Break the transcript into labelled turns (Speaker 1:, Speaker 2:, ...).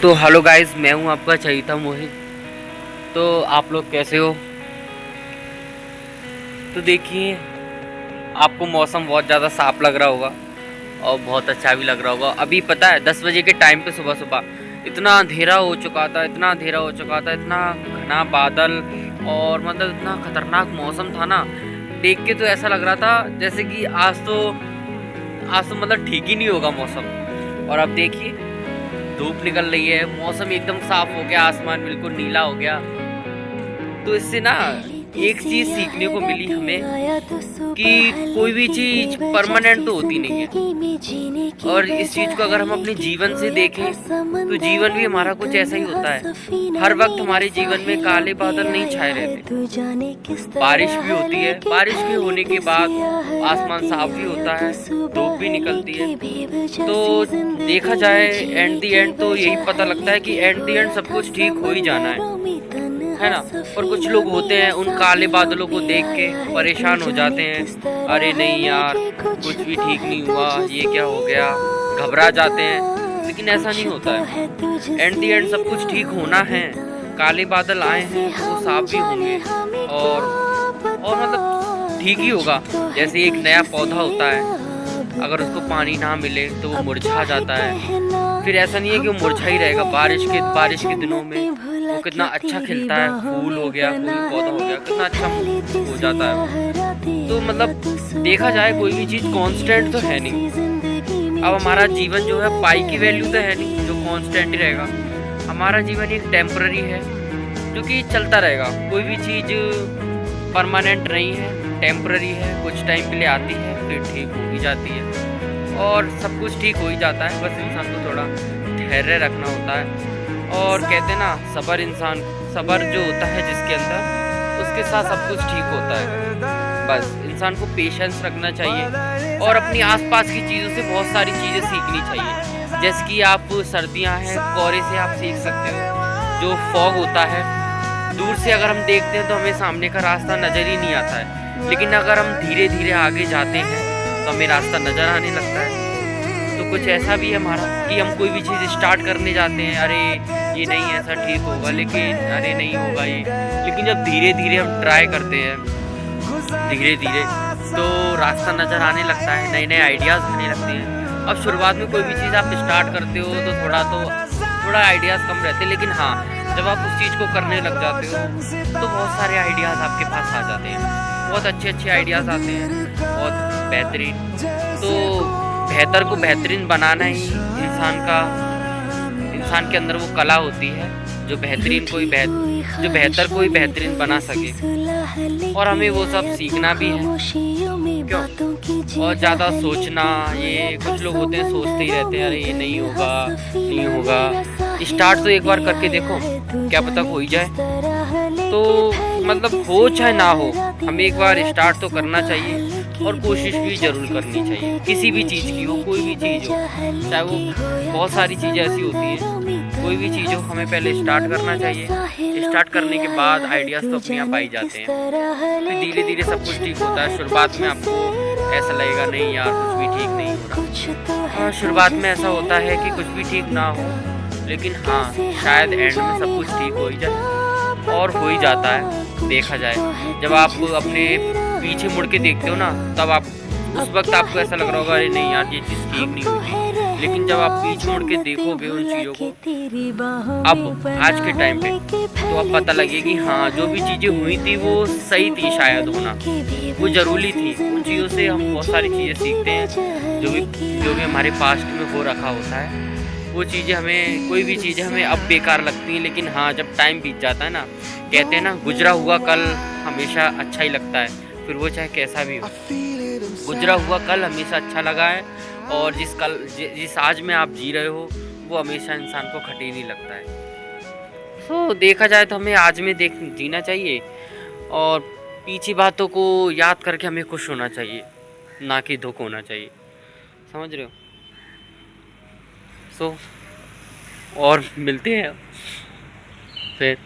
Speaker 1: तो hello guys, मैं हूं आपका चहिता मोहित। तो आप लोग कैसे हो? तो देखिए, आपको मौसम बहुत ज़्यादा साफ लग रहा होगा और बहुत अच्छा भी लग रहा होगा। अभी पता है 10 बजे के टाइम पे सुबह सुबह इतना अंधेरा हो चुका था, इतना अंधेरा हो चुका था, इतना घना बादल और मतलब इतना खतरनाक मौसम था ना। देख के तो ऐसा लग रहा था जैसे कि आज तो मतलब ठीक ही नहीं होगा मौसम। और अब देखिए, धूप निकल रही है, मौसम एकदम साफ हो गया, आसमान बिल्कुल नीला हो गया। तो इससे ना एक चीज सीखने को मिली हमें कि कोई भी चीज परमानेंट तो होती नहीं है। और इस चीज को अगर हम अपने जीवन से देखें तो जीवन भी हमारा कुछ ऐसा ही होता है। हर वक्त हमारे जीवन में काले बादल नहीं छाए रहते, बारिश भी होती है, बारिश के होने के बाद आसमान साफ भी होता है, धूप भी निकलती है। तो देखा जाए एंड दी एंड तो यही पता लगता है कि एंड दी एंड सब कुछ ठीक हो ही जाना है ना। पर कुछ लोग होते हैं उन काले बादलों को देख के परेशान हो जाते हैं, अरे नहीं यार कुछ भी ठीक नहीं हुआ, ये क्या हो गया, घबरा जाते हैं। लेकिन ऐसा नहीं होता है, एंड दी एंड सब कुछ ठीक होना है। काले बादल आए हैं तो वो साफ भी होंगे और मतलब ठीक ही होगा। जैसे एक नया पौधा होता है, अगर उसको पानी ना मिले तो वो मुरझा जाता है, फिर ऐसा नहीं है कि वो मुरझा ही रहेगा। बारिश के दिनों में वो कितना अच्छा खिलता है, फूल हो गया, कोई पौधा हो गया, कितना अच्छा हो जाता है। तो मतलब देखा जाए कोई भी चीज़ कांस्टेंट तो है नहीं। अब हमारा जीवन जो है पाई की वैल्यू तो है नहीं जो कांस्टेंट ही रहेगा। हमारा जीवन एक टेम्पररी है जो कि चलता रहेगा। कोई भी चीज़ परमानेंट नहीं है, टेम्पररी है, कुछ टाइम के लिए आती है फिर ठीक हो ही जाती है और सब कुछ ठीक हो ही जाता है। बस इंसान को थोड़ा धैर्य रखना होता है। और कहते हैं ना, सबर जो होता है जिसके अंदर, उसके साथ सब कुछ ठीक होता है। बस इंसान को पेशेंस रखना चाहिए और अपनी आसपास की चीज़ों से बहुत सारी चीज़ें सीखनी चाहिए। जैसे कि आप सर्दियां हैं, कोहरे से आप सीख सकते हो। जो फॉग होता है, दूर से अगर हम देखते हैं तो हमें सामने का रास्ता नज़र ही नहीं आता है, लेकिन अगर हम धीरे धीरे आगे जाते हैं तो हमें रास्ता नज़र आने लगता है। तो कुछ ऐसा भी है हमारा कि हम कोई भी चीज़ स्टार्ट करने जाते हैं, अरे ये नहीं ऐसा ठीक होगा, लेकिन अरे नहीं होगा ये। लेकिन जब धीरे धीरे हम ट्राई करते हैं, धीरे धीरे तो रास्ता नज़र आने लगता है, नए नए आइडियाज़ आने लगते हैं। अब शुरुआत में कोई भी चीज़ आप स्टार्ट करते हो तो थोड़ा आइडियाज़ कम रहते हैं, लेकिन हाँ, जब आप उस चीज़ को करने लग जाते हो तो बहुत सारे आइडियाज़ आपके पास आ जाते हैं, बहुत अच्छे अच्छे आइडियाज़ आते हैं, बहुत बेहतरीन। तो बेहतर को बेहतरीन बनाना ही इंसान के अंदर वो कला होती है जो बेहतर को ही बेहतरीन बना सके। और हमें वो सब सीखना भी है। क्यों? और ज़्यादा सोचना, ये कुछ लोग होते हैं सोचते ही रहते हैं, अरे ये नहीं होगा, नहीं होगा। स्टार्ट तो एक बार करके देखो, क्या पता हो ही जाए। तो मतलब हो चाहे ना हो, हमें एक बार स्टार्ट तो करना चाहिए और कोशिश भी ज़रूर करनी चाहिए। किसी भी चीज़ की हो, कोई भी चीज़ हो, चाहे वो बहुत सारी चीज़ें ऐसी होती हैं, कोई भी चीज़ हो, हमें पहले स्टार्ट करना चाहिए। स्टार्ट करने के बाद आइडियाज़ तो अपने आप आ ही जाते हैं। फिर धीरे धीरे सब कुछ ठीक होता है। शुरुआत में आपको ऐसा लगेगा नहीं यार कुछ भी ठीक नहीं हो रहा। हाँ, शुरुआत में ऐसा होता है कि कुछ भी ठीक ना हो, लेकिन हाँ शायद एंड में सब कुछ ठीक हो ही जाए और हो ही जाता है। देखा जाए, जब आप अपने पीछे मुड़ के देखते हो ना, तब आप उस वक्त आपको ऐसा लग रहा होगा अरे नहीं यार ये चीज़ ठीक नहीं होगी, लेकिन जब आप पीछे मुड़ के देखोगे उन चीज़ों को अब आज के टाइम पे, तो अब पता लगेगी हाँ जो भी चीज़ें हुई थी वो सही थी, शायद होना वो ज़रूरी थी। उन चीज़ों से हम बहुत सारी चीज़ें सीखते हैं जो भी हमारे पास्ट में हो रखा होता है। वो चीज़ें हमें, कोई भी चीज़ें हमें अब बेकार लगती हैं, लेकिन हाँ जब टाइम बीत जाता है ना, कहते हैं ना गुजरा हुआ कल हमेशा अच्छा ही लगता है, फिर वो चाहे कैसा भी हो। गुजरा हुआ कल हमेशा अच्छा लगा है और जिस आज में आप जी रहे हो वो हमेशा इंसान को खटी नहीं लगता है। तो देखा जाए तो हमें आज में जीना चाहिए और पीछे बातों को याद करके हमें खुश होना चाहिए, ना कि दुख होना चाहिए। समझ रहे हो? सो और मिलते हैं फिर।